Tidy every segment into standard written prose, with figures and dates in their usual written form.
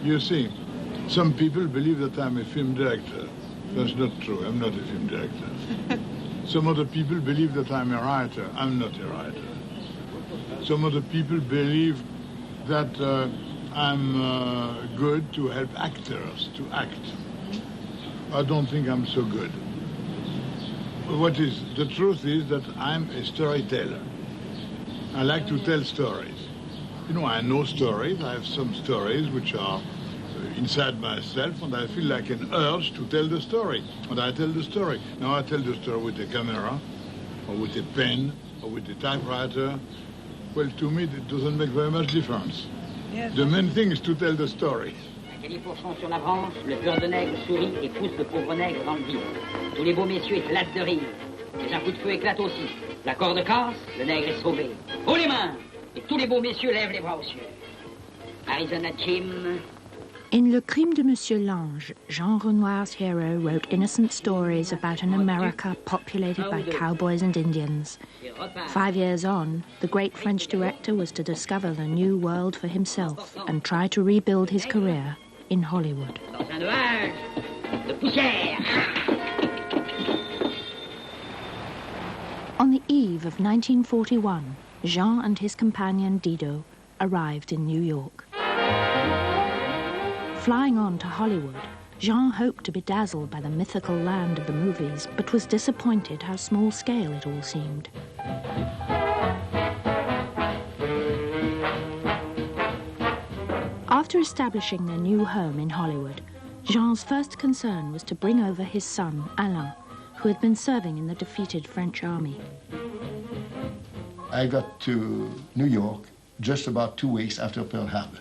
You see, some people believe that I'm a film director. That's not true. I'm not a film director. Some other people believe that I'm a writer. I'm not a writer. Some other people believe that I'm good to help actors to act. I don't think I'm so good. The truth is that I'm a storyteller. I like to tell stories. You know, I know stories. I have some stories which are inside myself, and I feel like an urge to tell the story. And I tell the story. Now I tell the story with a camera, or with a pen, or with a typewriter. Well, to me, it doesn't make very much difference. Yes. The main thing is to tell the story. Un califourchon sur la branche, le cœur de nègre sourit et pousse le pauvre nègre dans le vide. Tous les beaux messieurs éclatent de rire. Les un coup de feu éclate aussi. La corde casse, le nègre est sauvé. Haut les mains! Et tous les beaux messieurs lèvent les bras aux cieux. Arizona Jim. In Le Crime de Monsieur Lange, Jean Renoir's hero wrote innocent stories about an America populated by cowboys and Indians. 5 years on, the great French director was to discover the new world for himself and try to rebuild his career in Hollywood. Dans un nuage de poussière. On the eve of 1941, Jean and his companion Dido arrived in New York. Flying on to Hollywood, Jean hoped to be dazzled by the mythical land of the movies, but was disappointed how small-scale it all seemed. After establishing their new home in Hollywood, Jean's first concern was to bring over his son, Alain, who had been serving in the defeated French army. I got to New York just about 2 weeks after Pearl Harbor.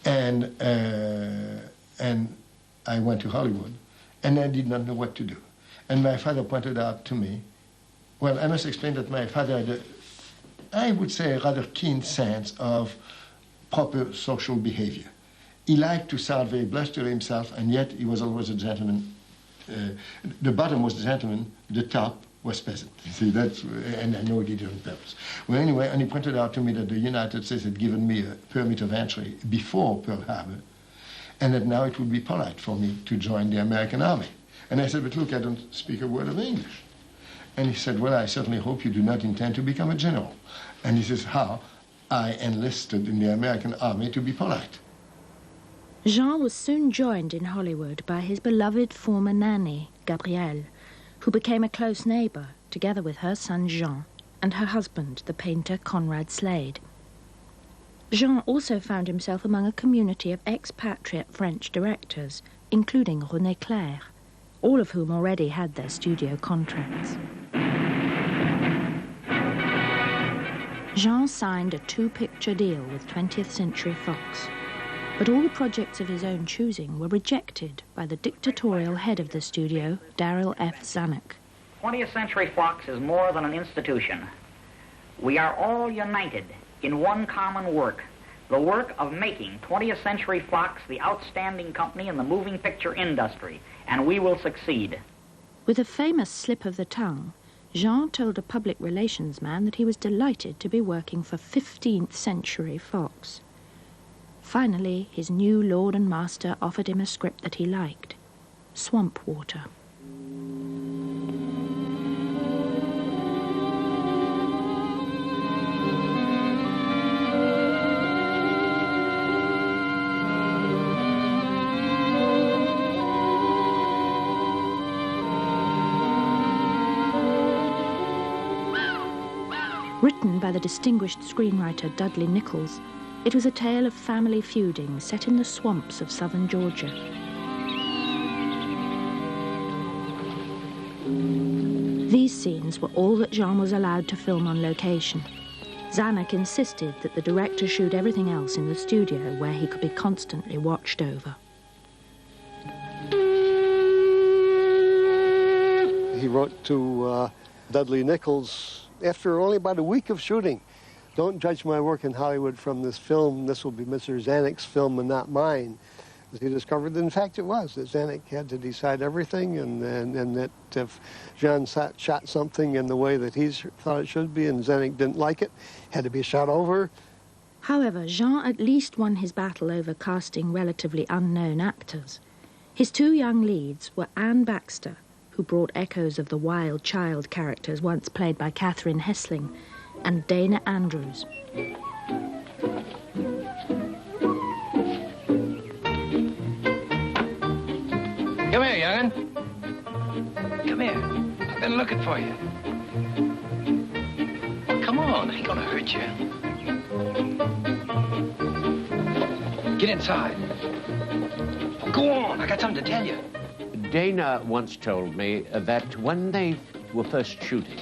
And I went to Hollywood, and I did not know what to do. And my father pointed out to me, well, I must explain that my father had I would say, a rather keen sense of proper social behavior. He liked to sound very blustery himself, and yet he was always a gentleman. The bottom was the gentleman, the top was peasant. See, that's, and I know he did it on purpose. Well, anyway, and he pointed out to me that the United States had given me a permit of entry before Pearl Harbor, and that now it would be polite for me to join the American Army. And I said, but look, I don't speak a word of English. And he said, well, I certainly hope you do not intend to become a general. And he says, how? I enlisted in the American Army to be polite. Jean was soon joined in Hollywood by his beloved former nanny, Gabrielle, who became a close neighbour, together with her son Jean and her husband, the painter Conrad Slade. Jean also found himself among a community of expatriate French directors, including René Clair, all of whom already had their studio contracts. Jean signed a 2-picture deal with 20th Century Fox, but all the projects of his own choosing were rejected by the dictatorial head of the studio, Darryl F. Zanuck. 20th Century Fox is more than an institution. We are all united in one common work, the work of making 20th Century Fox the outstanding company in the moving picture industry, and we will succeed. With a famous slip of the tongue, Jean told a public relations man that he was delighted to be working for 15th Century Fox. Finally, his new lord and master offered him a script that he liked, Swamp Water. Written by the distinguished screenwriter Dudley Nichols, it was a tale of family feuding set in the swamps of southern Georgia. These scenes were all that Jean was allowed to film on location. Zanuck insisted that the director shoot everything else in the studio where he could be constantly watched over. He wrote to Dudley Nichols after only about a week of shooting, "Don't judge my work in Hollywood from this film. This will be Mr. Zanuck's film and not mine." As he discovered that, in fact, it was, that Zanuck had to decide everything, and that if Jean shot something in the way that he thought it should be and Zanuck didn't like it, had to be shot over, However, Jean at least won his battle over casting relatively unknown actors. His two young leads were Anne Baxter, who brought echoes of the wild child characters once played by Catherine Hessling, and Dana Andrews. Come here, young'un. Come here. I've been looking for you. Oh, come on. I ain't gonna hurt you. Get inside. Oh, go on. I got something to tell you. Dana once told me that when they were first shooting,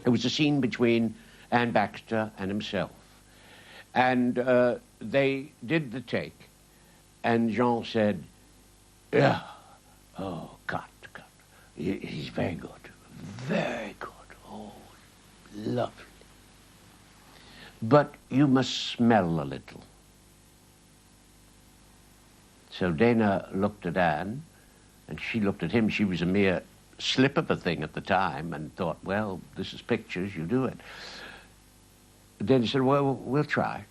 it was a scene between Anne Baxter and himself. And they did the take, and Jean said, yeah, oh, cut. He's very good, very good. Oh, lovely. But you must smell a little. So Dana looked at Anne, and she looked at him. She was a mere slip of a thing at the time and thought, well, this is pictures, you do it. Then he said, well, we'll try.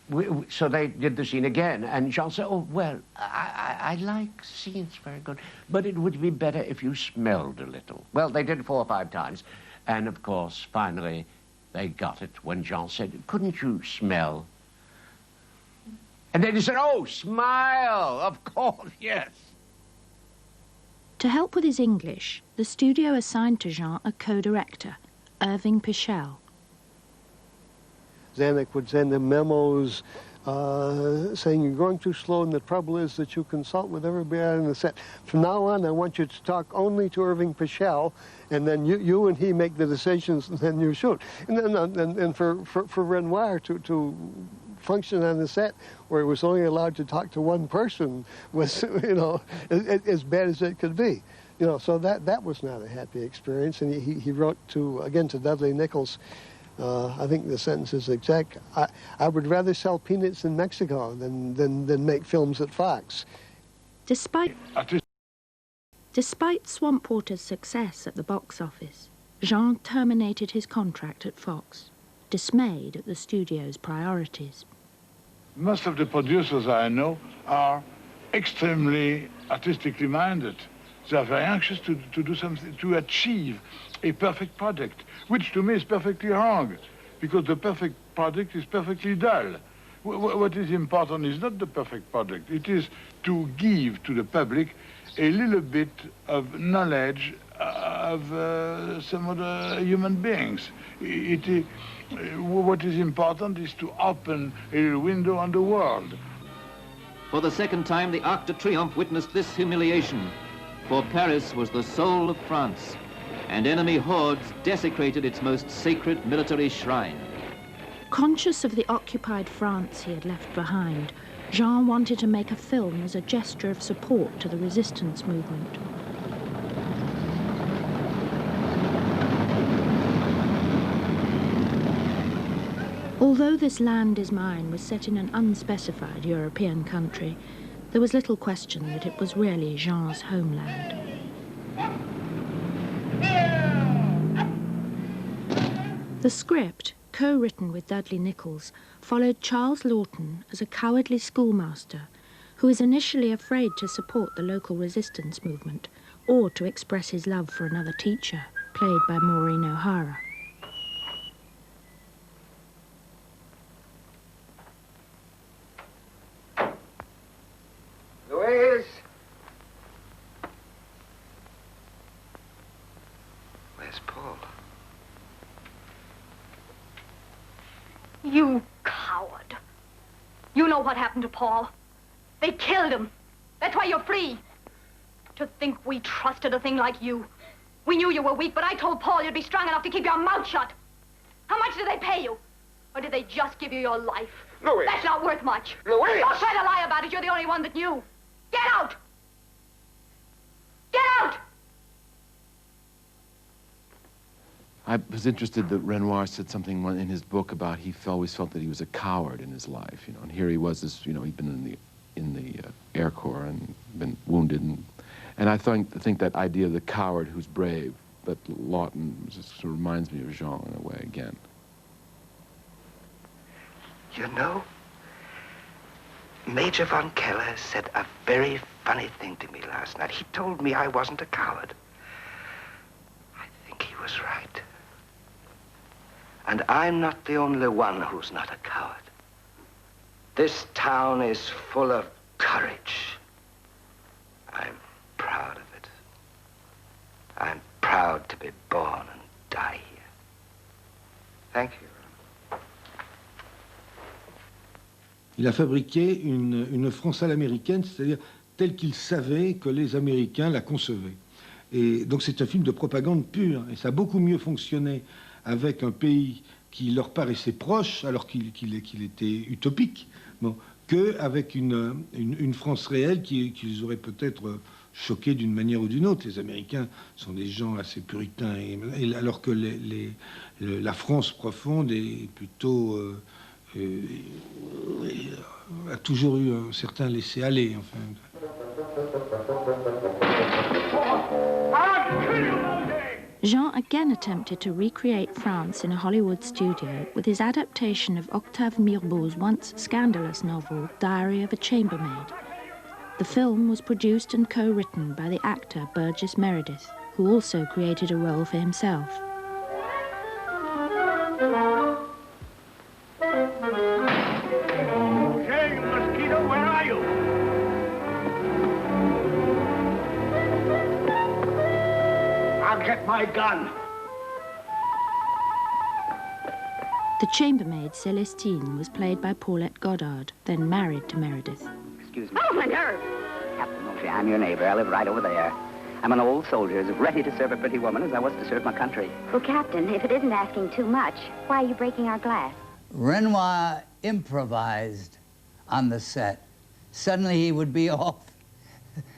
So they did the scene again, and Jean said, oh, well, I like scenes very good, but it would be better if you smelled a little. Well, they did it 4 or 5 times, and of course, finally, they got it when Jean said, couldn't you smell? And then he said, oh, smile, of course, yes. To help with his English, the studio assigned to Jean a co-director, Irving Pichel. Zanuck would send him memos saying, you're going too slow, and the trouble is that you consult with everybody on the set. From now on, I want you to talk only to Irving Pichel, and then you and he make the decisions, and then you shoot. And for Renoir to function on the set where he was only allowed to talk to one person was, you know, as bad as it could be. You know, so that was not a happy experience. And he wrote to Dudley Nichols, I think the sentence is exact, I would rather sell peanuts in Mexico than make films at Fox. Despite Swamp Water's success at the box office, Jean terminated his contract at Fox, dismayed at the studio's priorities. Most of the producers I know are extremely artistically minded. They are very anxious to do something, to achieve a perfect product, which to me is perfectly wrong, because the perfect product is perfectly dull. What is important is not the perfect product. It is to give to the public a little bit of knowledge of some other human beings. What is important is to open a little window on the world. For the second time, the Arc de Triomphe witnessed this humiliation. For Paris was the soul of France, and enemy hordes desecrated its most sacred military shrine. Conscious of the occupied France he had left behind, Jean wanted to make a film as a gesture of support to the resistance movement. Although This Land Is Mine was set in an unspecified European country, there was little question that it was really Jean's homeland. The script, co-written with Dudley Nichols, followed Charles Lawton as a cowardly schoolmaster who is initially afraid to support the local resistance movement or to express his love for another teacher, played by Maureen O'Hara. Louise! Where's Paul? You coward. You know what happened to Paul. They killed him. That's why you're free. To think we trusted a thing like you. We knew you were weak, but I told Paul you'd be strong enough to keep your mouth shut. How much did they pay you? Or did they just give you your life? Louise! That's not worth much. Louise! Don't try to lie about it. You're the only one that knew. Get out! Get out! I was interested that Renoir said something in his book about he always felt that he was a coward in his life, you know, and here he was, this, you know, he'd been in the Air Corps and been wounded, and I think that idea of the coward who's brave, that Lawton just sort of reminds me of Jean in a way again. You know, Major von Keller said a very funny thing to me last night. He told me I wasn't a coward. I think he was right. And I'm not the only one who's not a coward. This town is full of courage. I'm proud of it. I'm proud to be born and die here. Thank you. Il a fabriqué une France à l'américaine, c'est-à-dire telle qu'il savait que les Américains la concevaient. Et donc c'est un film de propagande pure, et ça a beaucoup mieux fonctionné avec un pays qui leur paraissait proche, alors qu'il était utopique, bon, qu'avec une France réelle qu'ils auraient peut-être choqués d'une manière ou d'une autre. Les Américains sont des gens assez puritains, alors que la France profonde est plutôt... a toujours eu un certain laisser-aller, enfin. Jean again attempted to recreate France in a Hollywood studio with his adaptation of Octave Mirbeau's once scandalous novel, Diary of a Chambermaid. The film was produced and co-written by the actor Burgess Meredith, who also created a role for himself. Hey, Mosquito, where are you? I'll get my gun. The chambermaid Celestine was played by Paulette Goddard, then married to Meredith. Excuse me. Oh, my nerves! Captain O'Shea, I'm your neighbor. I live right over there. I'm an old soldier, as ready to serve a pretty woman as I was to serve my country. Well, Captain, if it isn't asking too much, why are you breaking our glass? Renoir improvised on the set. Suddenly he would be off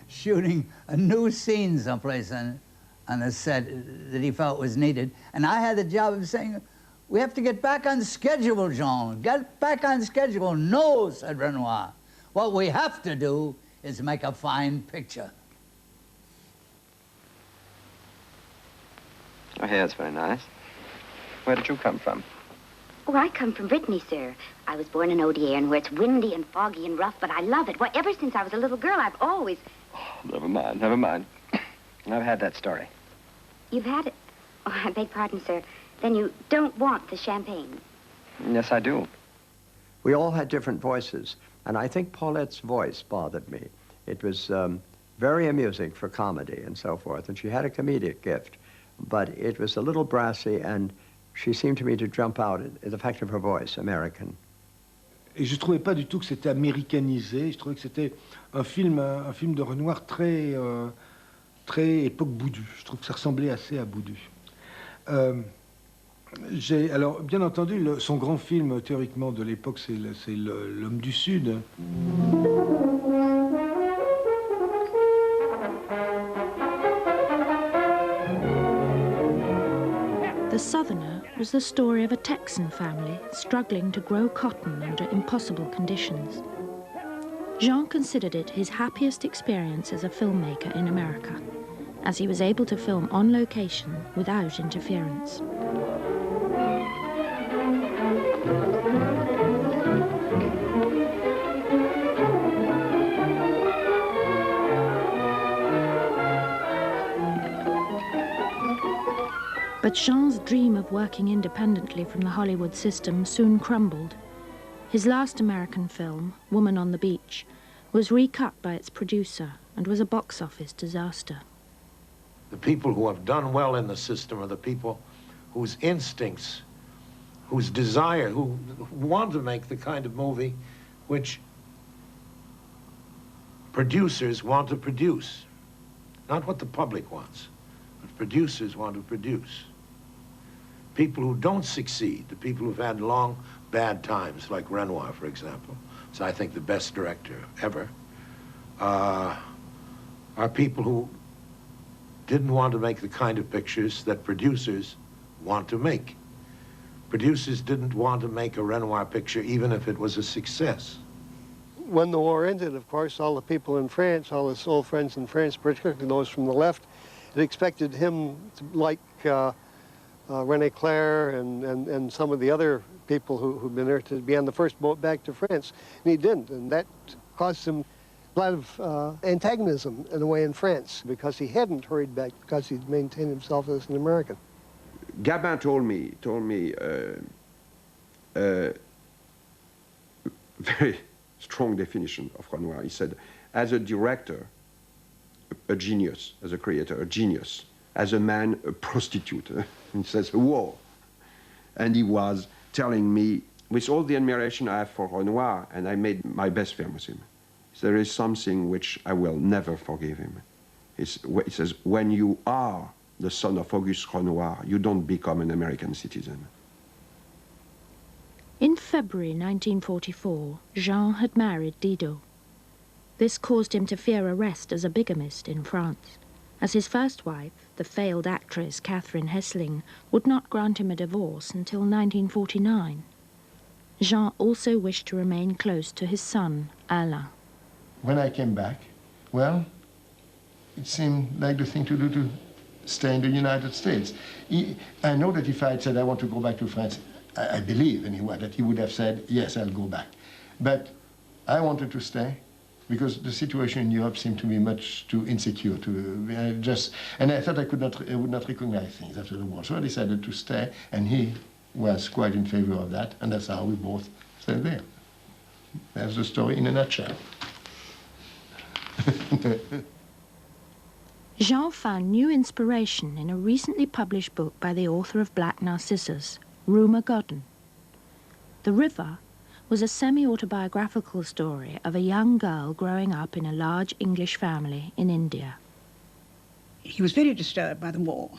shooting a new scene someplace on the set that he felt was needed. And I had the job of saying, we have to get back on schedule, Jean. Get back on schedule. No, said Renoir. What we have to do is make a fine picture. Your hair's very nice. Where did you come from? Oh, I come from Brittany, sir. I was born in Odierne, where it's windy and foggy and rough, but I love it. Why, ever since I was a little girl, I've always... Oh, never mind, never mind. I've had that story. You've had it? Oh, I beg pardon, sir. Then you don't want the champagne? Yes, I do. We all had different voices, and I think Paulette's voice bothered me. It was very amusing for comedy and so forth, and she had a comedic gift, but it was a little brassy, and she seemed to me to jump out at the fact of her voice, American. Et je trouvais pas du tout que c'était américanisé. Je trouvais que c'était un film de Renoir très époque Boudu. Je trouve que ça ressemblait assez à Boudu. Alors, bien entendu, son grand film théoriquement de l'époque, c'est L'Homme du Sud. The Southerner was the story of a Texan family struggling to grow cotton under impossible conditions. Jean considered it his happiest experience as a filmmaker in America, as he was able to film on location without interference. But Jean's dream of working independently from the Hollywood system soon crumbled. His last American film, Woman on the Beach, was recut by its producer and was a box office disaster. The people who have done well in the system are the people whose instincts, whose desire, who want to make the kind of movie which producers want to produce. Not what the public wants, but producers want to produce. People who don't succeed, the people who've had long, bad times, like Renoir, for example, is, I think, the best director ever, are people who didn't want to make the kind of pictures that producers want to make. Producers didn't want to make a Renoir picture, even if it was a success. When the war ended, of course, all the people in France, all his old friends in France, particularly those from the left, had expected him to like René Clair and some of the other people who'd been there to be on the first boat back to France, and he didn't, and that caused him a lot of antagonism in a way in France, because he hadn't hurried back because he'd maintained himself as an American. Gabin told me very strong definition of Renoir. He said, as a director, a genius, as a creator, a genius, as a man, a prostitute. He says, whoa. And he was telling me, with all the admiration I have for Renoir, and I made my best film with him, there is something which I will never forgive him. He says, when you are the son of Auguste Renoir, you don't become an American citizen. In February 1944, Jean had married Didot. This caused him to fear arrest as a bigamist in France, as his first wife, the failed actress Catherine Hessling, would not grant him a divorce until 1949. Jean also wished to remain close to his son, Alain. When I came back, well, it seemed like the thing to do to stay in the United States. I know that if I had said I want to go back to France, I believe anyway that he would have said, yes, I'll go back. But I wanted to stay because the situation in Europe seemed to be much too insecure and I thought I would not recognize things after the war. So I decided to stay, and he was quite in favor of that, and that's how we both stayed there. That's the story in a nutshell. Jean found new inspiration in a recently published book by the author of Black Narcissus, Rumer Godden. The River was a semi-autobiographical story of a young girl growing up in a large English family in India. He was very disturbed by the war,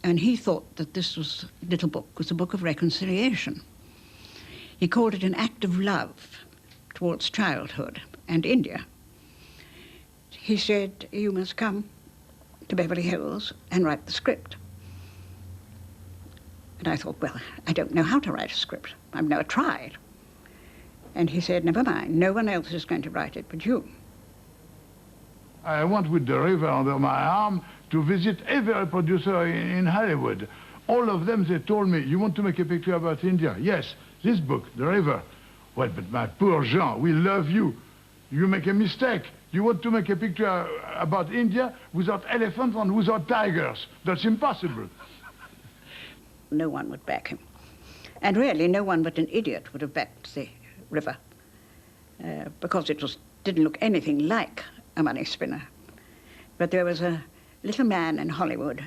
and he thought that this little book was a book of reconciliation. He called it an act of love towards childhood and India. He said, you must come to Beverly Hills and write the script. And I thought, well, I don't know how to write a script. I've never tried. And he said, never mind, no one else is going to write it but you. I went with The River under my arm to visit every producer in Hollywood. All of them, they told me, you want to make a picture about India? Yes, this book, The River. Well, but my poor Jean, we love you. You make a mistake. You want to make a picture about India without elephants and without tigers. That's impossible. No one would back him. And really, no one but an idiot would have backed The River, because it didn't look anything like a money spinner. But there was a little man in Hollywood,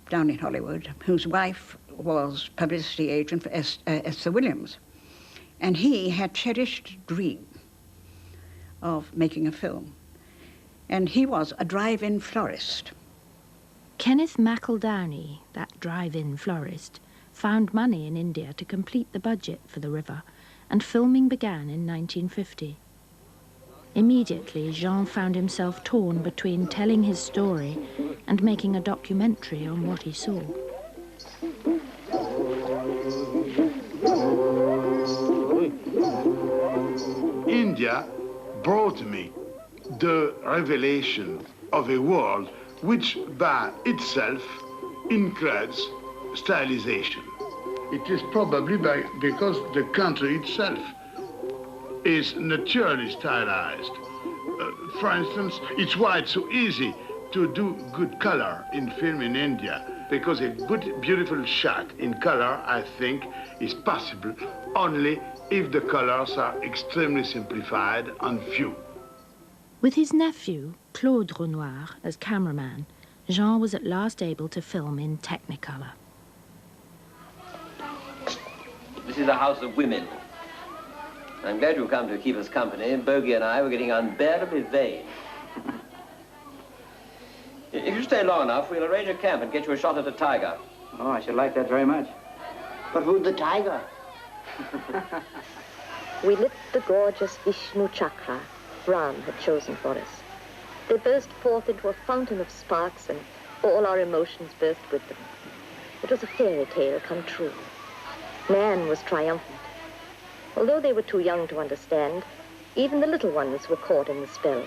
down in Hollywood, whose wife was publicity agent for Esther Williams. And he had cherished a dream of making a film. And he was a drive-in florist. Kenneth McEldowney, that drive-in florist, found money in India to complete the budget for The River, and filming began in 1950. Immediately, Jean found himself torn between telling his story and making a documentary on what he saw. India brought me the revelation of a world which by itself includes stylization. It is probably because the country itself is naturally stylized. For instance, it's why it's so easy to do good color in film in India, because a good, beautiful shot in color, I think, is possible only if the colors are extremely simplified and few. With his nephew, Claude Renoir, as cameraman, Jean was at last able to film in Technicolor. This is a house of women. I'm glad you've come to keep us company. Bogey and I were getting unbearably vain. If you stay long enough, we'll arrange a camp and get you a shot at a tiger. Oh, I should like that very much. But who's the tiger? We lit the gorgeous Vishnu Chakra Ram had chosen for us. They burst forth into a fountain of sparks, and all our emotions burst with them. It was a fairy tale come true. Man was triumphant. Although they were too young to understand, even the little ones were caught in the spell.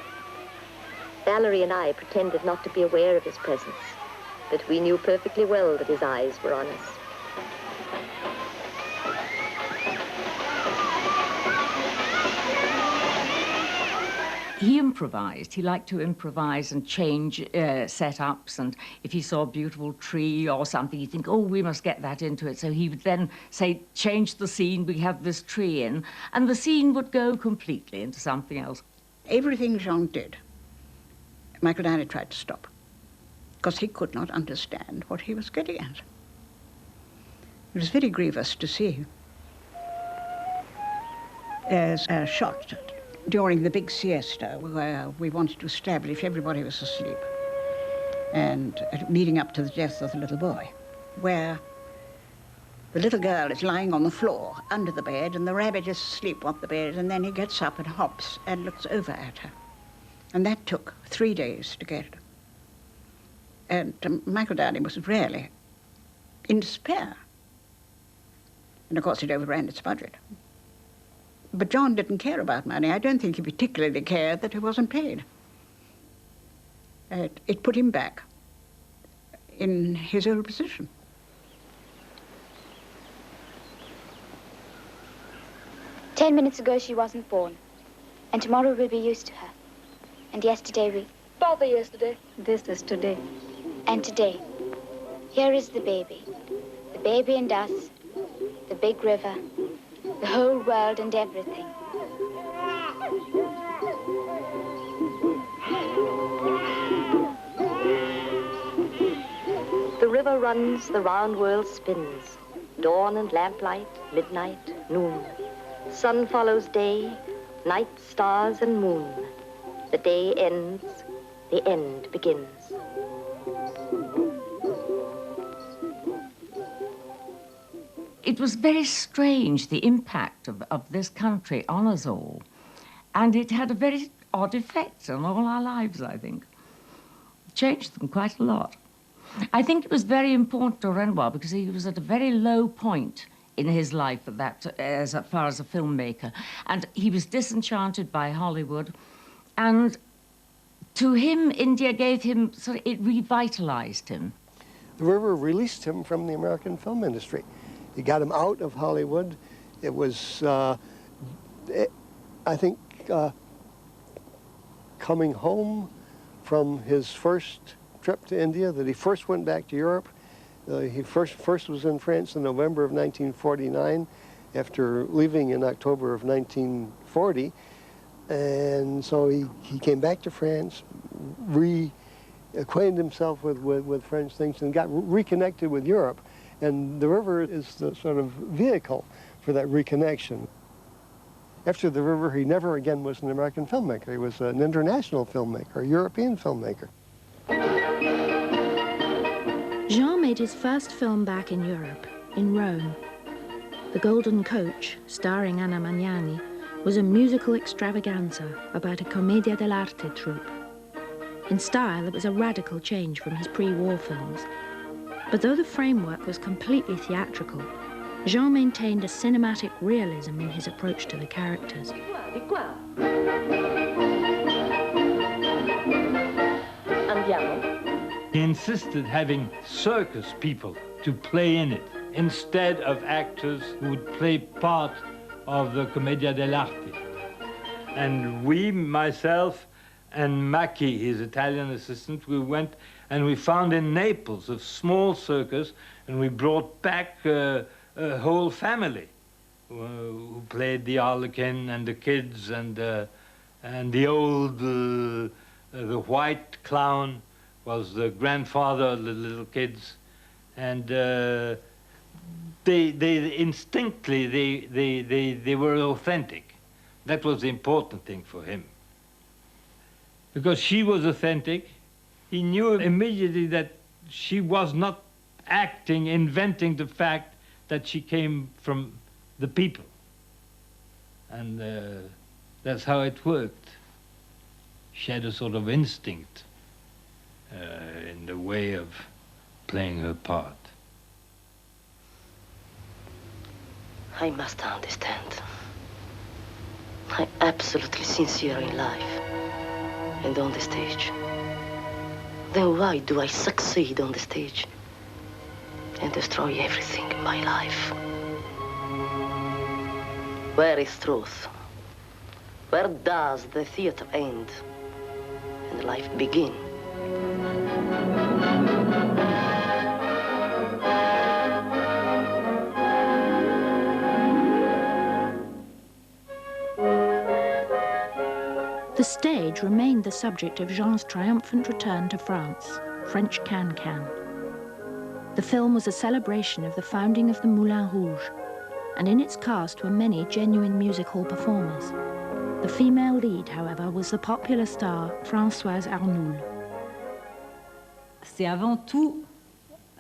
Valerie and I pretended not to be aware of his presence, but we knew perfectly well that his eyes were on us. He improvised. He liked to improvise and change setups, and if he saw a beautiful tree or something, he'd think, oh, we must get that into it. So he would then say, change the scene, we have this tree in, and the scene would go completely into something else. Everything Jean did, Michael Danny tried to stop, because he could not understand what he was getting at. It was very grievous to see. As a shot during the big siesta, where we wanted to establish everybody was asleep, and leading up to the death of the little boy, where the little girl is lying on the floor under the bed, and the rabbit is asleep on the bed, and then he gets up and hops and looks over at her. And that took 3 days to get. And Michael Danny was really in despair. And of course it overran its budget. But John didn't care about money. I don't think he particularly cared that he wasn't paid. It put him back in his old position. "10 minutes ago she wasn't born, and tomorrow we'll be used to her. And yesterday we... Bother yesterday. This is today. And today. Here is the baby and us, the big river, the whole world and everything. The river runs, the round world spins. Dawn and lamplight, midnight, noon. Sun follows day, night, stars and moon. The day ends, the end begins. It was very strange, the impact of this country on us all. And it had a very odd effect on all our lives, I think. It changed them quite a lot. I think it was very important to Renoir because he was at a very low point in his life at that, as far as a filmmaker. And he was disenchanted by Hollywood. And to him, India gave him, it revitalized him. The river released him from the American film industry. It got him out of Hollywood. It was, I think, coming home from his first trip to India, that he first went back to Europe. He first was in France in November of 1949, after leaving in October of 1940. And so he came back to France, reacquainted himself with French things, and got reconnected with Europe. And the river is the sort of vehicle for that reconnection. After the river, he never again was an American filmmaker. He was an international filmmaker, a European filmmaker. Jean made his first film back in Europe, in Rome. The Golden Coach, starring Anna Magnani, was a musical extravaganza about a commedia dell'arte troupe. In style, it was a radical change from his pre-war films. But though the framework was completely theatrical, Jean maintained a cinematic realism in his approach to the characters. He insisted having circus people to play in it, instead of actors who would play part of the commedia dell'arte. And we, myself and Macchi, his Italian assistant, we went and we found in Naples a small circus, and we brought back a whole family who played the Harlequin and the kids and the old, the white clown was the grandfather of the little kids, and they instinctively they were authentic. That was the important thing for him. Because she was authentic, he knew immediately that she was not acting, inventing the fact that she came from the people. And that's how it worked. She had a sort of instinct in the way of playing her part. I must understand. I'm absolutely sincere in life and on the stage. Then why do I succeed on the stage and destroy everything in my life? Where is truth? Where does the theater end and life begin? The stage remained the subject of Jean's triumphant return to France, French Can-Can. The film was a celebration of the founding of the Moulin Rouge, and in its cast were many genuine music hall performers. The female lead, however, was the popular star Françoise Arnoul. C'est avant tout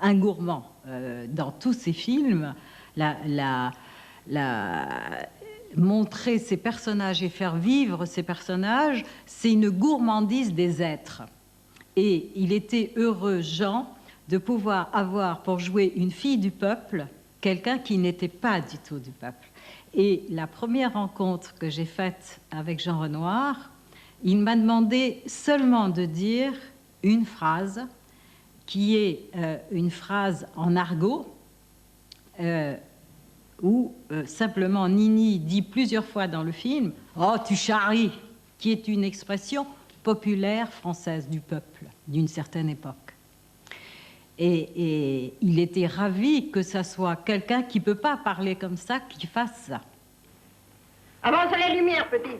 un gourmand. Dans tous ses films, montrer ses personnages et faire vivre ses personnages, c'est une gourmandise des êtres. Et il était heureux, Jean, de pouvoir avoir pour jouer une fille du peuple, quelqu'un qui n'était pas du tout du peuple. Et la première rencontre que j'ai faite avec Jean Renoir, il m'a demandé seulement de dire une phrase qui est une phrase en argot, où simplement Nini dit plusieurs fois dans le film « Oh, tu charries !» qui est une expression populaire française du peuple d'une certaine époque. Et il était ravi que ça soit quelqu'un qui ne peut pas parler comme ça, qui fasse ça. Avance à la lumière, petit.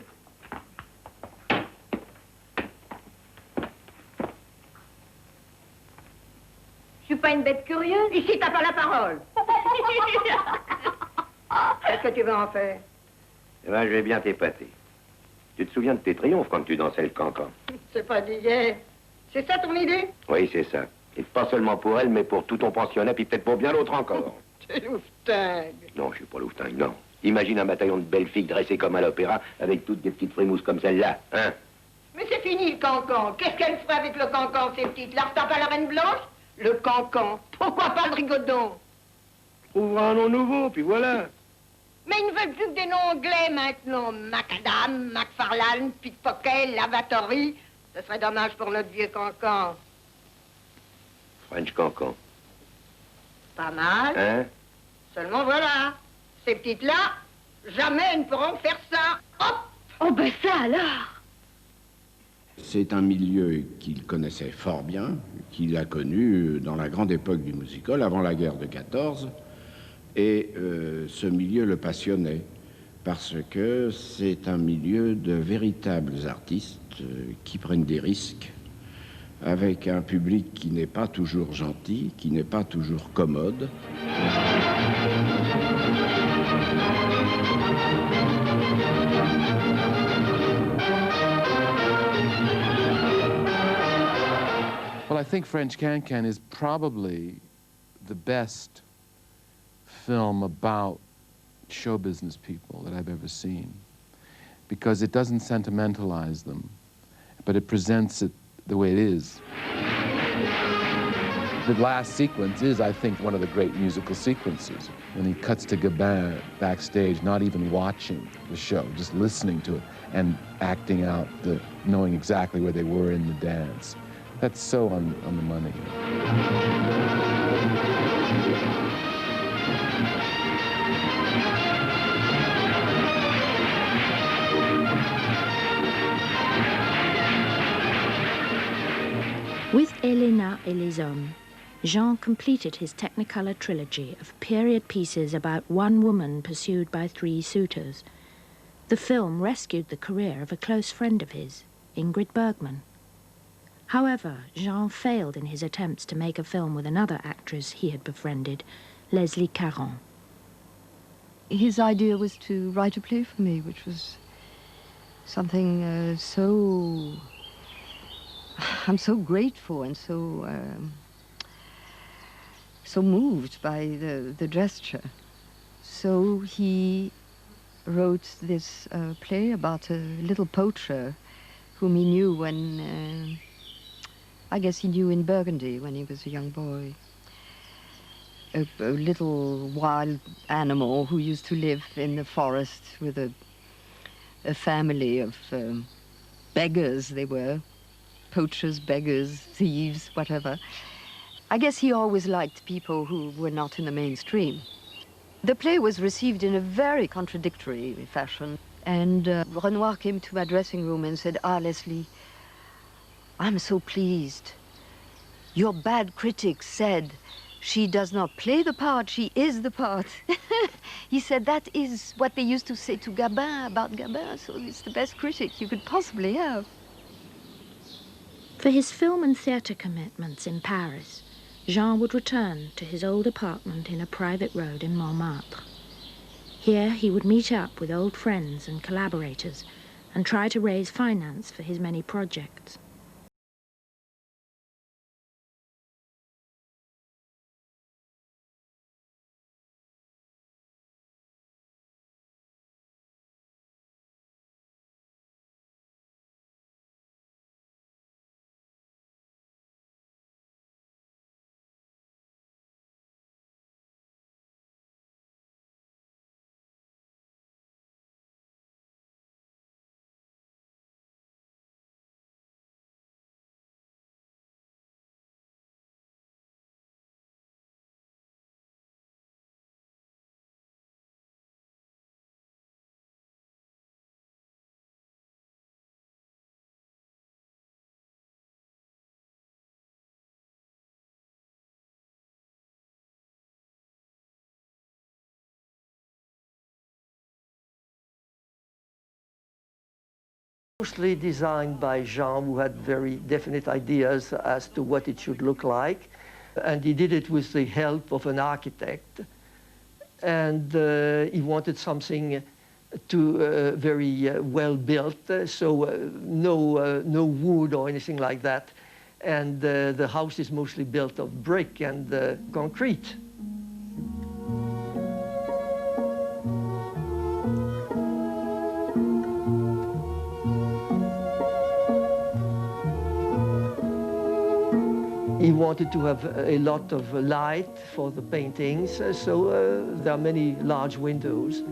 Je suis pas une bête curieuse. Ici, t'as pas la parole. Qu'est-ce que tu veux en faire? Eh ben, je vais bien t'épater. Tu te souviens de tes triomphes quand tu dansais le cancan? C'est pas d'hier. C'est ça ton idée? Oui, c'est ça. Et pas seulement pour elle, mais pour tout ton pensionnat, puis peut-être pour bien d'autres encore. T'es louvetingue. Non, je suis pas louvetingue, non. Imagine un bataillon de belles filles dressées comme à l'opéra, avec toutes des petites frémousses comme celle-là, hein? Mais c'est fini, le cancan. Qu'est-ce qu'elle ferait avec le cancan, ces petites? La retape à la Reine Blanche? Le cancan. Pourquoi pas le rigodon? Trouvera un nom nouveau, puis voilà. Mais ils ne veulent plus que des noms anglais maintenant. Macadam, McFarlane, Pickpocket, Lavatory. Ce serait dommage pour notre vieux cancan. French cancan. Pas mal. Hein? Seulement voilà. Ces petites-là, jamais elles ne pourront faire ça. Hop! Oh ben ça alors! C'est un milieu qu'il connaissait fort bien, qu'il a connu dans la grande époque du musical, avant la guerre de 14. Et ce milieu le passionnait, parce que c'est un milieu de véritables artistes qui prennent des risques, avec un public qui n'est pas toujours gentil, qui n'est pas toujours commode. Well, I think French Can-Can is probably the best film about show business people that I've ever seen, because it doesn't sentimentalize them, but it presents it the way it is. The last sequence is, I think, one of the great musical sequences, when he cuts to Gabin backstage, not even watching the show, just listening to it and acting out, knowing exactly where they were in the dance. That's so on the money. With Helena et les Hommes, Jean completed his Technicolor trilogy of period pieces about one woman pursued by three suitors. The film rescued the career of a close friend of his, Ingrid Bergman. However, Jean failed in his attempts to make a film with another actress he had befriended, Leslie Caron. His idea was to write a play for me, which was something I'm so grateful and so moved by the gesture. So he wrote this play about a little poacher whom he knew when, I guess he knew in Burgundy when he was a young boy. A little wild animal who used to live in the forest with a family of beggars, they were. Poachers, beggars, thieves, whatever. I guess he always liked people who were not in the mainstream. The play was received in a very contradictory fashion. And Renoir came to my dressing room and said, "Ah, Leslie, I'm so pleased. Your bad critic said she does not play the part, she is the part." He said that is what they used to say to Gabin about Gabin, so it's the best critic you could possibly have. For his film and theatre commitments in Paris, Jean would return to his old apartment in a private road in Montmartre. Here he would meet up with old friends and collaborators and try to raise finance for his many projects. Mostly designed by Jean, who had very definite ideas as to what it should look like. And he did it with the help of an architect. And he wanted something very well built, so no wood or anything like that. And the house is mostly built of brick and concrete. He wanted to have a lot of light for the paintings, so there are many large windows.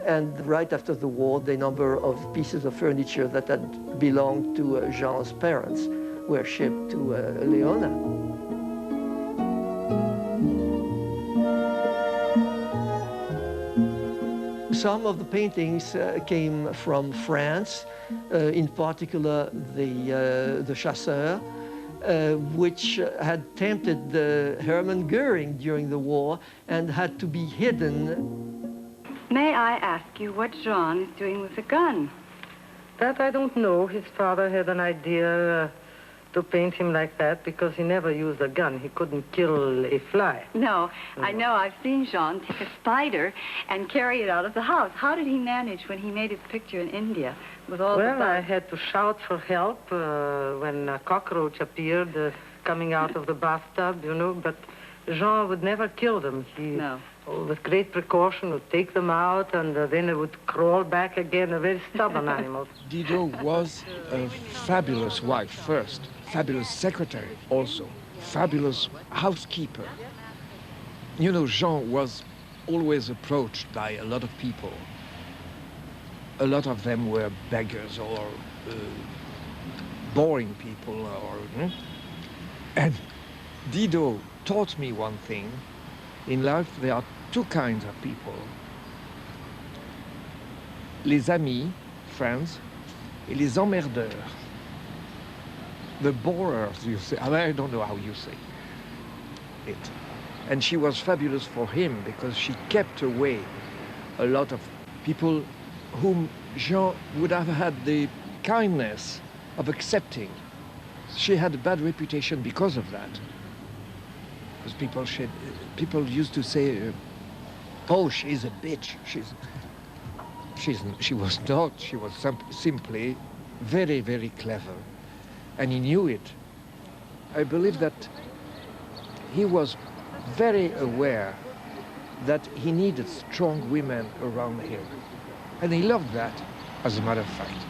And right after the war, the number of pieces of furniture that had belonged to Jean's parents were shipped to Leona. Some of the paintings came from France, in particular the Chasseur, which had tempted Hermann Goering during the war and had to be hidden. May I ask you what Jean is doing with the gun? That I don't know. His father had an idea to paint him like that because he never used a gun. He couldn't kill a fly. No, I know. I've seen Jean take a spider and carry it out of the house. How did he manage when he made his picture in India with all the bugs? I had to shout for help when a cockroach appeared coming out of the bathtub, you know, but Jean would never kill them. He, with great precaution, would take them out and then it would crawl back again, a very stubborn animal. Didot was a fabulous wife first, fabulous secretary also, fabulous housekeeper. You know, Jean was always approached by a lot of people. A lot of them were beggars or boring people. And Didot taught me one thing. In life, there are two kinds of people. Les amis, friends, et les emmerdeurs. The borers, you say. I don't know how you say it. And she was fabulous for him because she kept away a lot of people whom Jean would have had the kindness of accepting. She had a bad reputation because of that. Because people used to say, "Oh, she's a bitch." She was not. She was simply very, very clever, and he knew it. I believe that he was very aware that he needed strong women around him, and he loved that, as a matter of fact.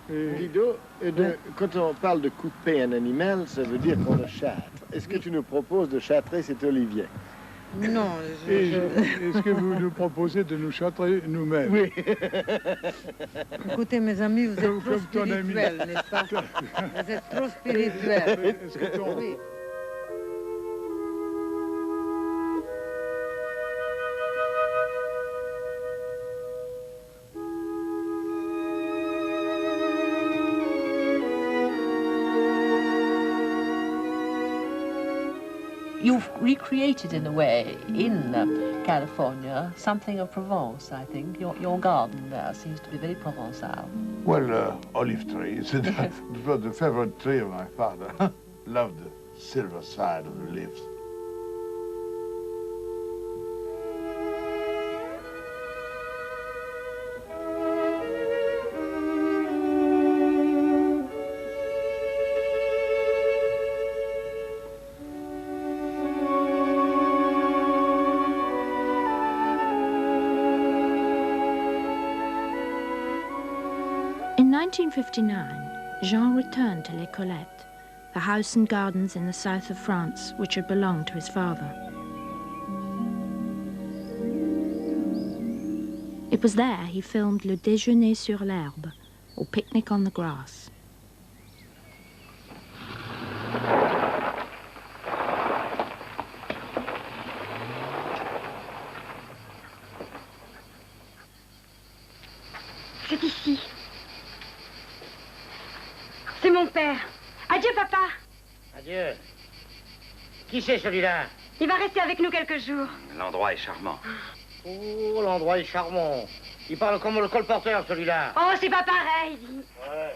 Didot, quand on parle de couper un animal, ça veut dire qu'on le châtre. Est-ce que tu nous proposes de châtrer cet Olivier? Non. Est-ce que vous nous proposez de nous châtrer nous-mêmes? Oui. Écoutez, mes amis, vous êtes trop spirituels, n'est-ce pas? Vous êtes trop spirituels. Est-ce que ton... Oui. you've recreated in a way in California something of Provence, I think. Your garden there seems to be very Provençal. Well, olive trees. It was the favorite tree of my father. Loved the silver side of the leaves. In 1959, Jean returned to Les Colettes, the house and gardens in the south of France which had belonged to his father. It was there he filmed Le Déjeuner sur l'herbe, or Picnic on the Grass. C'est ici. C'est mon père. Adieu, papa. Adieu. Qui c'est celui-là? Il va rester avec nous quelques jours. L'endroit est charmant. Oh, l'endroit est charmant. Il parle comme le colporteur, celui-là. Oh, c'est pas pareil. Ouais.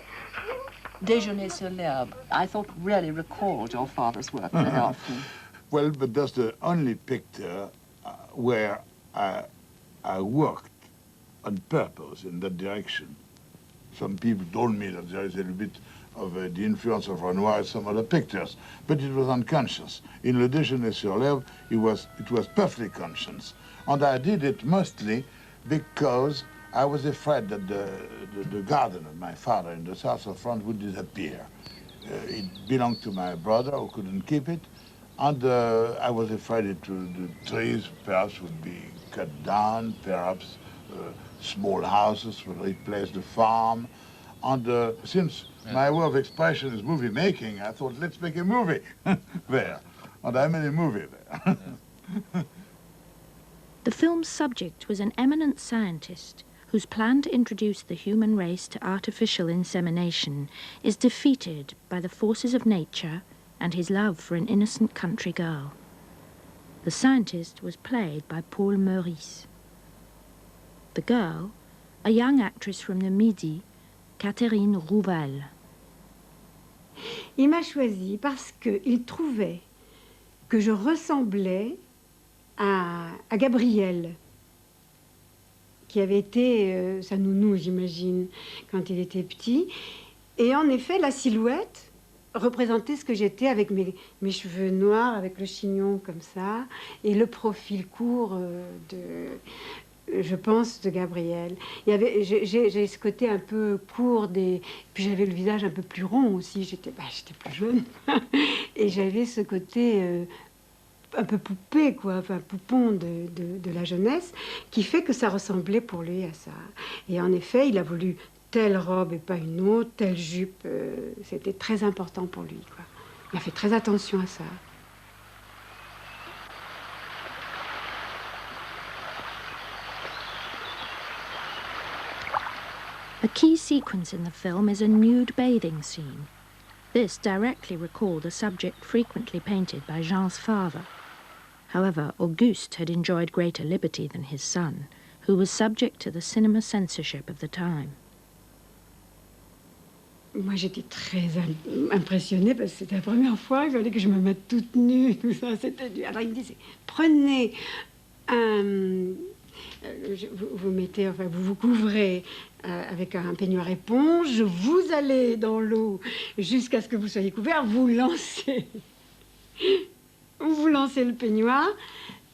Déjeuner sur l'herbe, I thought really recalled your father's work very often. Well, but that's the only picture where I worked on purpose in that direction. Some people told me that there is a little bit of the influence of Renoir in some other pictures, but it was unconscious. In Le Déjeuner sur l'herbe, it was perfectly conscious. And I did it mostly because I was afraid that the garden of my father in the south of France would disappear. It belonged to my brother who couldn't keep it, and I was afraid the trees perhaps would be cut down, perhaps small houses would replace the farm. And since my way of expression is movie making, I thought, let's make a movie there. And I made a movie there. The film's subject was an eminent scientist whose plan to introduce the human race to artificial insemination is defeated by the forces of nature and his love for an innocent country girl. The scientist was played by Paul Meurice. The girl, a young actress from the Midi, Catherine Rouval. Il m'a choisi parce qu'il trouvait que je ressemblais à Gabriel, qui avait été sa nounou, j'imagine, quand il était petit. Et en effet, la silhouette représentait ce que j'étais avec mes cheveux noirs, avec le chignon comme ça, et le profil court je pense, de Gabriel. J'ai ce côté un peu court, puis j'avais le visage un peu plus rond aussi, j'étais plus jeune. Et j'avais ce côté un peu poupée, quoi, enfin poupon de la jeunesse, qui fait que ça ressemblait pour lui à ça. Et en effet, il a voulu telle robe et pas une autre, telle jupe. C'était très important pour lui, quoi. Il a fait très attention à ça. A key sequence in the film is a nude bathing scene. This directly recalled a subject frequently painted by Jean's father. However, Auguste had enjoyed greater liberty than his son, who was subject to the cinema censorship of the time. Moi, j'étais très impressionnée parce que c'était la première fois qu'il fallait que je me mette toute nue, tout ça, c'était dur. Alors il me disait, prenez vous mettez, enfin, vous vous couvrez avec un peignoir éponge, vous allez dans l'eau jusqu'à ce que vous soyez couvert, vous lancez le peignoir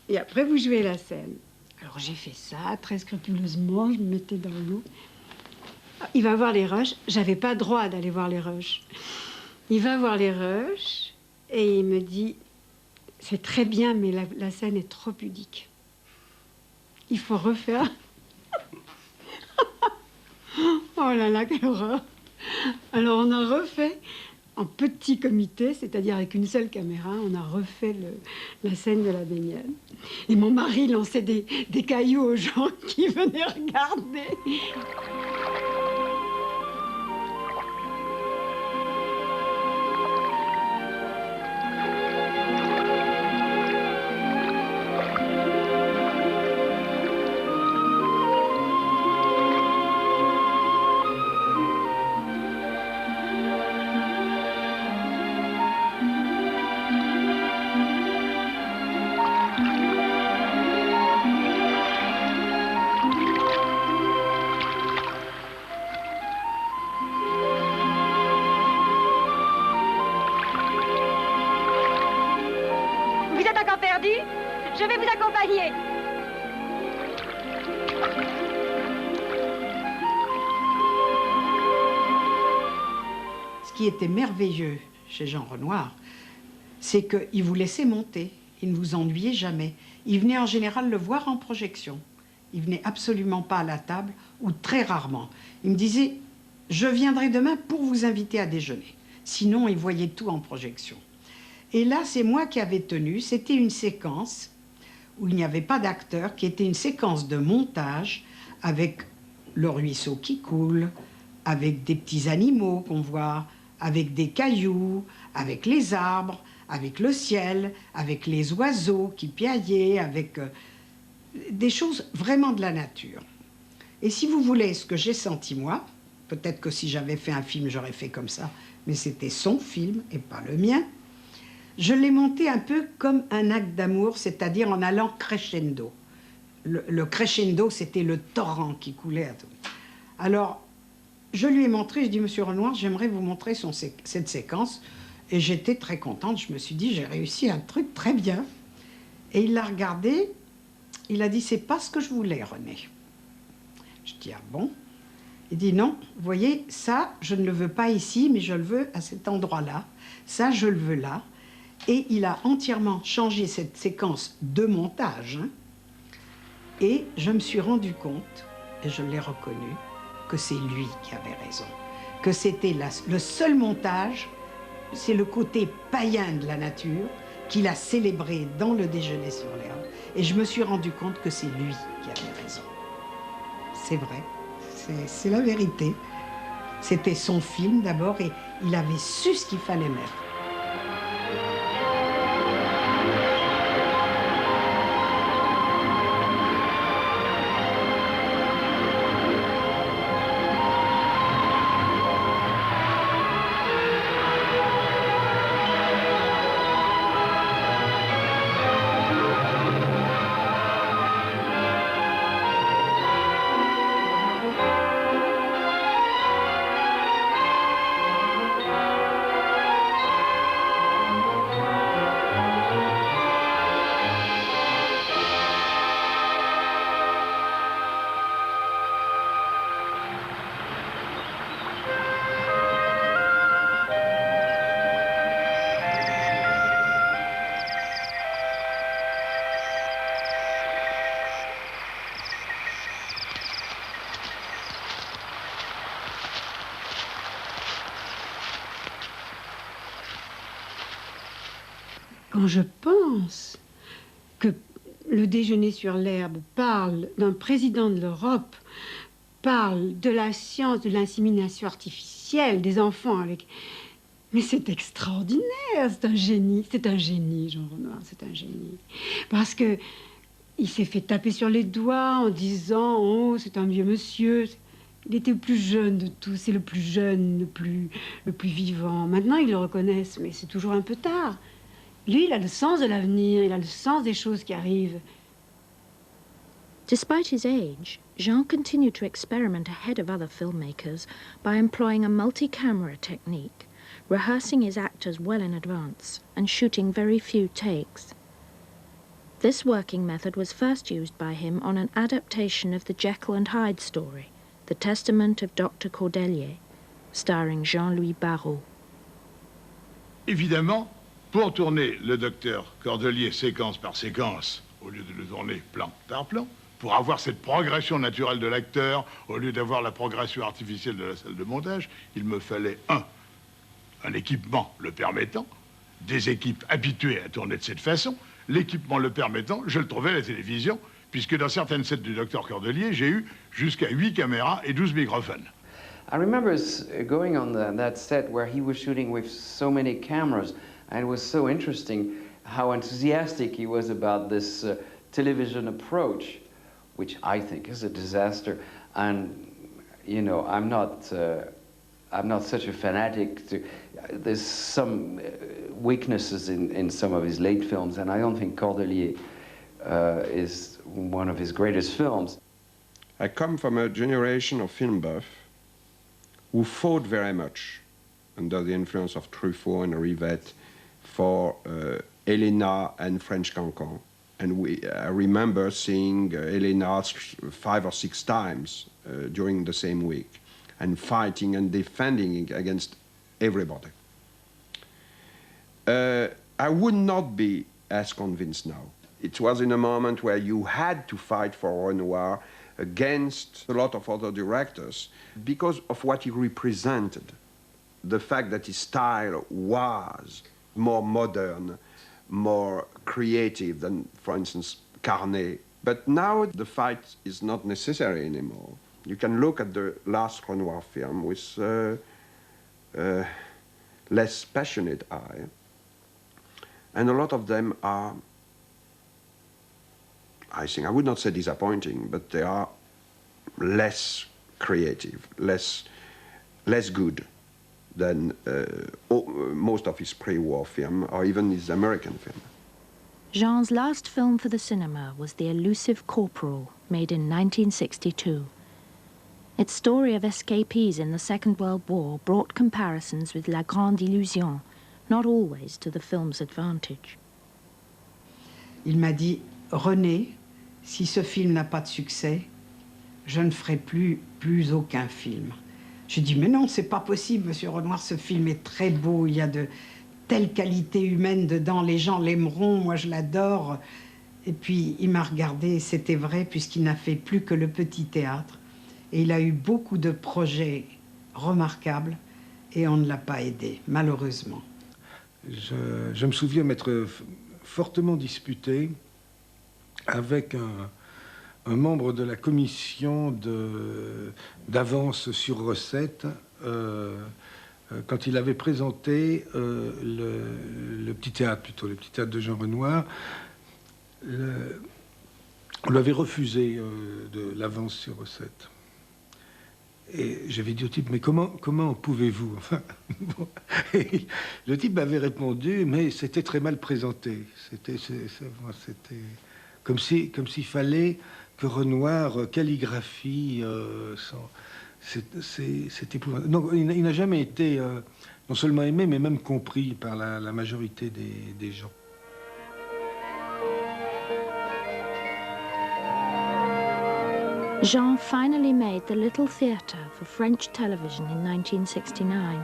et après vous jouez la scène. Alors j'ai fait ça très scrupuleusement, je me mettais dans l'eau. Il va voir les rushs, j'avais pas droit d'aller voir les rushs. Il va voir les rushs et il me dit, c'est très bien mais la scène est trop pudique. Il faut refaire. Oh là là, quelle horreur. Alors on a refait en petit comité, c'est-à-dire avec une seule caméra, on a refait la scène de la baignade. Et mon mari lançait des cailloux aux gens qui venaient regarder. je vais vous accompagner. Ce qui était merveilleux chez Jean Renoir, c'est qu'il vous laissait monter, il ne vous ennuyait jamais. Il venait en général le voir en projection. Il venait absolument pas à la table, ou très rarement. Il me disait, je viendrai demain pour vous inviter à déjeuner. Sinon, il voyait tout en projection. Et là, c'est moi qui avais tenu, c'était une séquence où il n'y avait pas d'acteur, qui était une séquence de montage avec le ruisseau qui coule, avec des petits animaux qu'on voit, avec des cailloux, avec les arbres, avec le ciel, avec les oiseaux qui piaillaient, avec des choses vraiment de la nature. Et si vous voulez ce que j'ai senti moi, peut-être que si j'avais fait un film, j'aurais fait comme ça, mais c'était son film et pas le mien, je l'ai monté un peu comme un acte d'amour, c'est-à-dire en allant crescendo. Le crescendo, c'était le torrent qui coulait à tout. Alors, je lui ai montré, je dis, Monsieur Renoir, j'aimerais vous montrer cette séquence. Et j'étais très contente, je me suis dit, j'ai réussi un truc très bien. Et il l'a regardé, il a dit, c'est pas ce que je voulais, René. Je dis, ah bon? Il dit, non, vous voyez, ça, je ne le veux pas ici, mais je le veux à cet endroit-là. Ça, je le veux là. Et il a entièrement changé cette séquence de montage. Hein. Et je me suis rendu compte, et je l'ai reconnu, que c'est lui qui avait raison. Que c'était le seul montage, c'est le côté païen de la nature qu'il a célébré dans le déjeuner sur l'herbe. Et je me suis rendu compte que c'est lui qui avait raison. C'est vrai, c'est la vérité. C'était son film d'abord et il avait su ce qu'il fallait mettre. Quand je pense que le déjeuner sur l'herbe parle d'un président de l'Europe, parle de la science de l'insémination artificielle des enfants avec... Mais c'est extraordinaire, c'est un génie, Jean Renoir, c'est un génie. Parce que il s'est fait taper sur les doigts en disant « Oh, c'est un vieux monsieur ». Il était le plus jeune de tous, c'est le plus jeune, le plus vivant. Maintenant, ils le reconnaissent, mais c'est toujours un peu tard. Lui, il a le sens de l'avenir, il a le sens des choses qui arrivent. Despite his age, Jean continued to experiment ahead of other filmmakers by employing a multi-camera technique, rehearsing his actors well in advance and shooting very few takes. This working method was first used by him on an adaptation of the Jekyll and Hyde story, The Testament of Dr. Cordelier, starring Jean-Louis Barrault. Évidemment, pour tourner le docteur Cordelier séquence par séquence, au lieu de le tourner plan par plan, pour avoir cette progression naturelle de l'acteur, au lieu d'avoir la progression artificielle de la salle de montage, il me fallait un équipement le permettant, des équipes habituées à tourner de cette façon. L'équipement le permettant, je le trouvais à la télévision, puisque dans certaines sets du docteur Cordelier, j'ai eu jusqu'à 8 caméras et 12 microphones. I remember going on that set where he was shooting with so many cameras, and it was so interesting how enthusiastic he was about this television approach, which I think is a disaster. And you know, I'm not such a fanatic. There's some weaknesses in some of his late films, and I don't think Cordelier is one of his greatest films. I come from a generation of film buff who fought very much under the influence of Truffaut and Rivette for Helena and French Cancan. And I remember seeing Elena 5 or 6 times during the same week, and fighting and defending against everybody. I would not be as convinced now. It was in a moment where you had to fight for Renoir against a lot of other directors because of what he represented. The fact that his style was more modern, more creative than, for instance, Carnet. But now the fight is not necessary anymore. You can look at the last Renoir film with less passionate eye, and a lot of them are, I think, I would not say disappointing, but they are less creative, less good than most of his pre-war film, or even his American film. Jean's last film for the cinema was The Elusive Corporal, made in 1962. Its story of escapees in the Second World War brought comparisons with La Grande Illusion, not always to the film's advantage. Il m'a dit, René, si ce film n'a pas de succès, je ne ferai plus aucun film. J'ai dit, mais non, c'est pas possible, Monsieur Renoir, ce film est très beau, il y a de telles qualités humaines dedans, les gens l'aimeront, moi je l'adore. Et puis il m'a regardé, c'était vrai, puisqu'il n'a fait plus que le petit théâtre. Et il a eu beaucoup de projets remarquables, et on ne l'a pas aidé, malheureusement. Je me souviens m'être fortement disputé avec un membre de la commission d'avance sur recette quand il avait présenté le petit théâtre, plutôt le petit théâtre de Jean Renoir. On lui avait refusé de l'avance sur recette. Et j'avais dit au type, mais comment pouvez-vous, enfin, bon. Et le type m'avait répondu, mais c'était très mal présenté. C'était comme s'il fallait que Renoir calligraphie. C'est épouvantable. Donc, il n'a jamais été non seulement aimé, mais même compris par la majorité des gens. Jean finally made the Little Theatre for French television in 1969.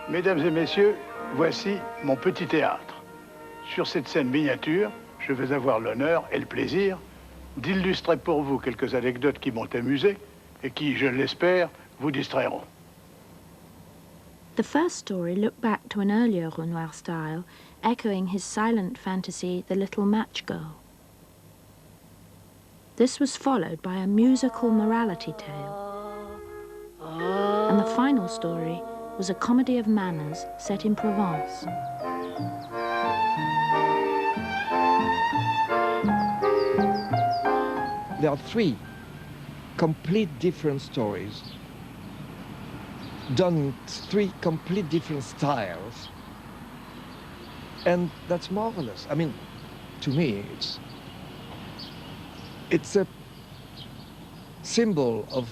Mesdames et messieurs, voici mon petit théâtre. Sur cette scène miniature, je vais avoir l'honneur et le plaisir d'illustrer pour vous quelques anecdotes qui m'ont amusé et qui, je l'espère, vous distrairont. The first story looked back to an earlier Renoir style, echoing his silent fantasy, The Little Match Girl. This was followed by a musical morality tale. And the final story was a comedy of manners set in Provence. There are 3 complete different stories, done in 3 complete different styles, and that's marvelous. I mean, to me, it's a symbol of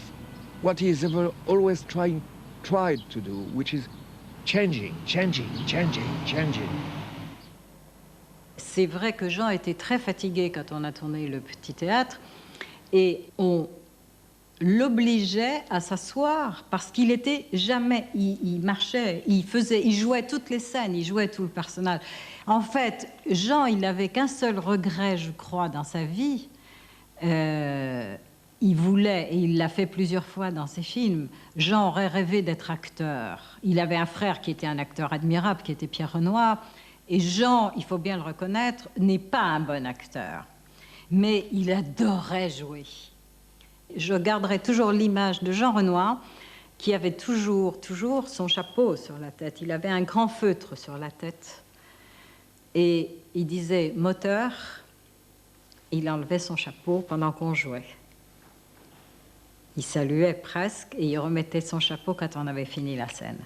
what he's always tried to do, which is changing. C'est vrai que Jean était très fatigué quand on a tourné le petit théâtre, et on l'obligeait à s'asseoir parce qu'il était jamais, il marchait, il jouait toutes les scènes, il jouait tout le personnage. En fait, Jean, il n'avait qu'un seul regret, je crois, dans sa vie. Il voulait, et il l'a fait plusieurs fois dans ses films, Jean aurait rêvé d'être acteur. Il avait un frère qui était un acteur admirable, qui était Pierre Renoir, et Jean, il faut bien le reconnaître, n'est pas un bon acteur. Mais il adorait jouer. Je garderai toujours l'image de Jean Renoir, qui avait toujours son chapeau sur la tête. Il avait un grand feutre sur la tête. Et il disait « moteur », il enlevait son chapeau pendant qu'on jouait. Il saluait presque et il remettait son chapeau quand on avait fini la scène.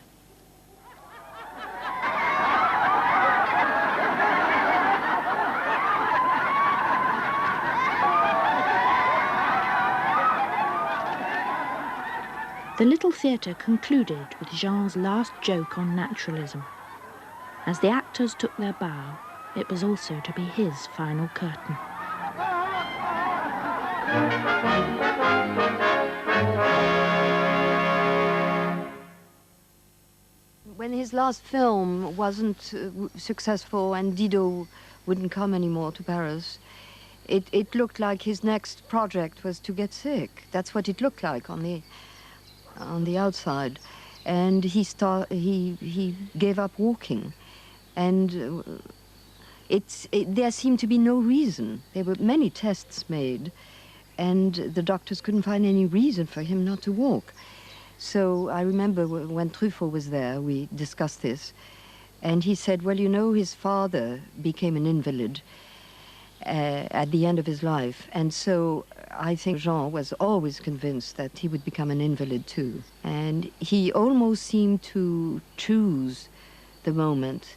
The Little Theatre concluded with Jean's last joke on naturalism. As the actors took their bow, it was also to be his final curtain. When his last film wasn't successful and Didot wouldn't come anymore to Paris, it looked like his next project was to get sick. That's what it looked like on the outside. And he gave up walking. And there seemed to be no reason. There were many tests made, and the doctors couldn't find any reason for him not to walk. So I remember when Truffaut was there, we discussed this, and he said, well, you know, his father became an invalid at the end of his life, and so I think Jean was always convinced that he would become an invalid too. And he almost seemed to choose the moment.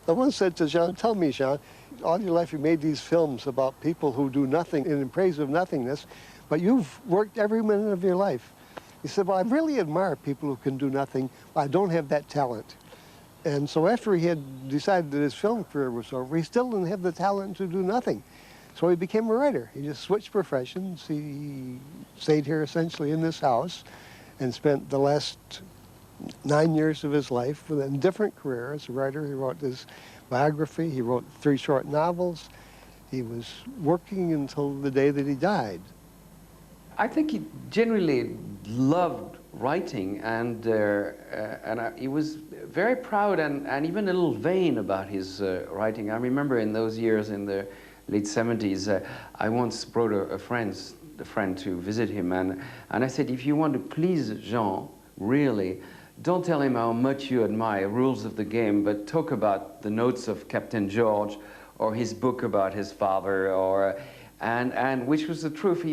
I once said to Jean, tell me, Jean, all your life you made these films about people who do nothing in praise of nothingness, but you've worked every minute of your life. He said, well, I really admire people who can do nothing, but I don't have that talent. And so after he had decided that his film career was over, he still didn't have the talent to do nothing. So he became a writer. He just switched professions. He stayed here essentially in this house and spent the last 9 years of his life with a different career as a writer. He wrote his biography. He wrote 3 short novels. He was working until the day that he died. I think he generally loved writing, and he was very proud and even a little vain about his writing. I remember in those years, in the late 70s, I once brought a friend to visit him, and I said, if you want to please Jean, really, don't tell him how much you admire Rules of the Game, but talk about the notes of Captain George, or his book about his father, or and which was the truth.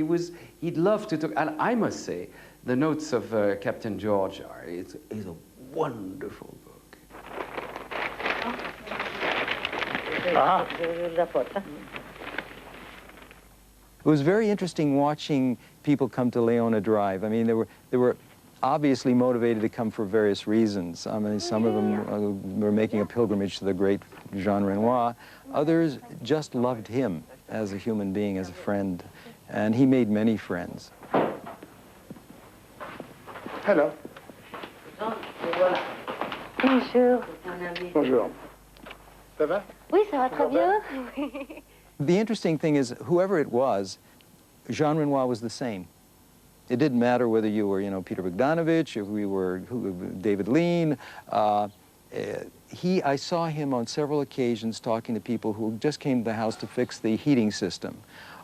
He'd love to talk, and I must say, the notes of Captain George is a wonderful book. It was very interesting watching people come to Leona Drive. I mean, they were obviously motivated to come for various reasons. I mean, some of them were making a pilgrimage to the great Jean Renoir. Others just loved him as a human being, as a friend, and he made many friends. Hello. Bonjour. Bonjour. Ça va? Oui, ça va très bien. The interesting thing is, whoever it was, Jean Renoir was the same. It didn't matter whether you were, you know, Peter Bogdanovich, if we were David Lean. I saw him on several occasions talking to people who just came to the house to fix the heating system,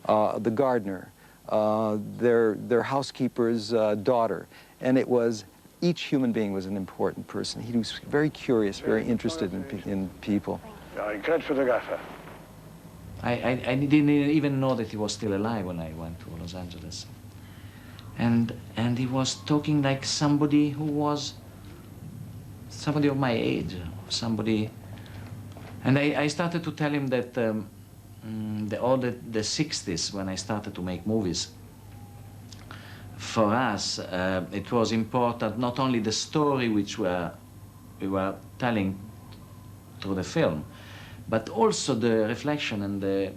the gardener, their housekeeper's daughter. And it was, each human being was an important person. He was very curious, very interested in people. Un great photographer. I didn't even know that he was still alive when I went to Los Angeles. And he was talking like somebody who was somebody of my age, somebody. And I started to tell him that all the 60s, when I started to make movies, for us, it was important not only the story which we were telling through the film, but also the reflection and the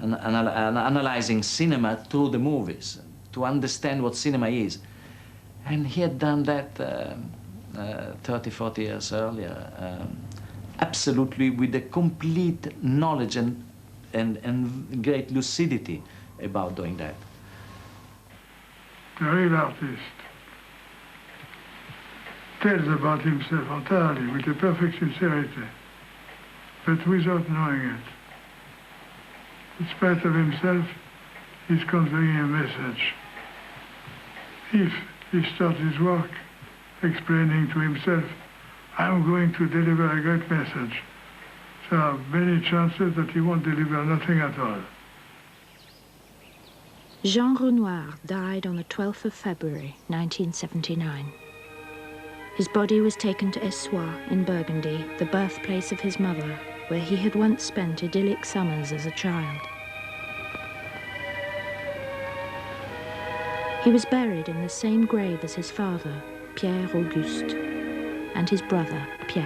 analyzing cinema through the movies, to understand what cinema is. And he had done that 30, 40 years earlier, absolutely with a complete knowledge and great lucidity about doing that. The real artist tells about himself entirely with a perfect sincerity, but without knowing it. In spite of himself, he's conveying a message. If he starts his work explaining to himself, I'm going to deliver a great message, there are many chances that he won't deliver nothing at all. Jean Renoir died on the 12th of February, 1979. His body was taken to Essois in Burgundy, the birthplace of his mother, where he had once spent idyllic summers as a child. He was buried in the same grave as his father, Pierre Auguste, and his brother, Pierre.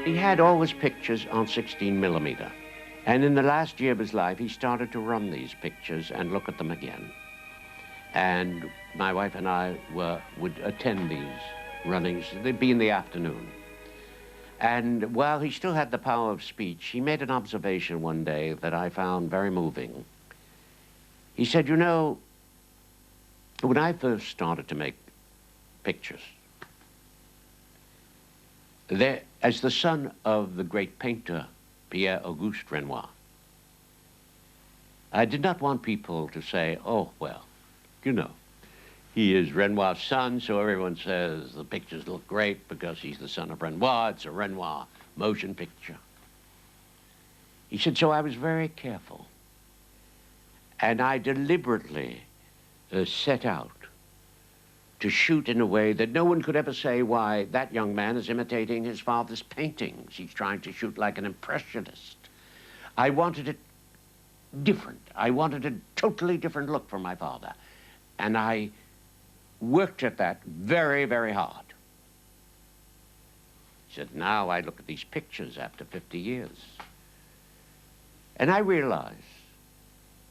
He had all his pictures on 16mm. And in the last year of his life, he started to run these pictures and look at them again. And my wife and I would attend these runnings. They'd be in the afternoon. And while he still had the power of speech, he made an observation one day that I found very moving. He said, you know, when I first started to make pictures, as the son of the great painter, Pierre-Auguste Renoir, I did not want people to say, oh, well, you know, he is Renoir's son, so everyone says the pictures look great because he's the son of Renoir. It's a Renoir motion picture. He said, so I was very careful. And I deliberately set out to shoot in a way that no one could ever say why that young man is imitating his father's paintings. He's trying to shoot like an impressionist. I wanted it different. I wanted a totally different look from my father. And I worked at that very, very hard. He said, now I look at these pictures after 50 years. And I realized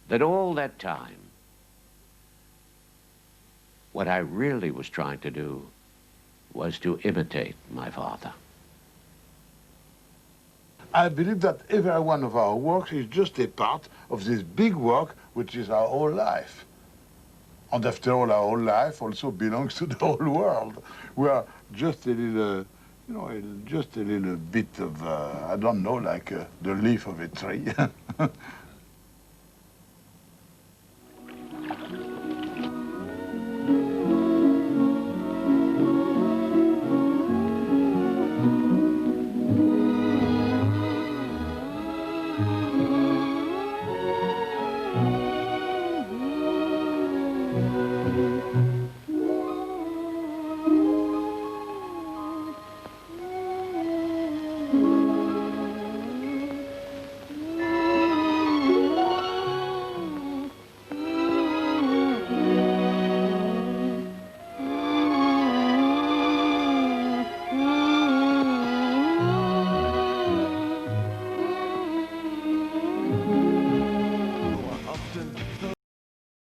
that all that time, what I really was trying to do was to imitate my father. I believe that every one of our works is just a part of this big work, which is our whole life. And after all, our whole life also belongs to the whole world. We are just a little, you know, just a little bit of, I don't know, like the leaf of a tree.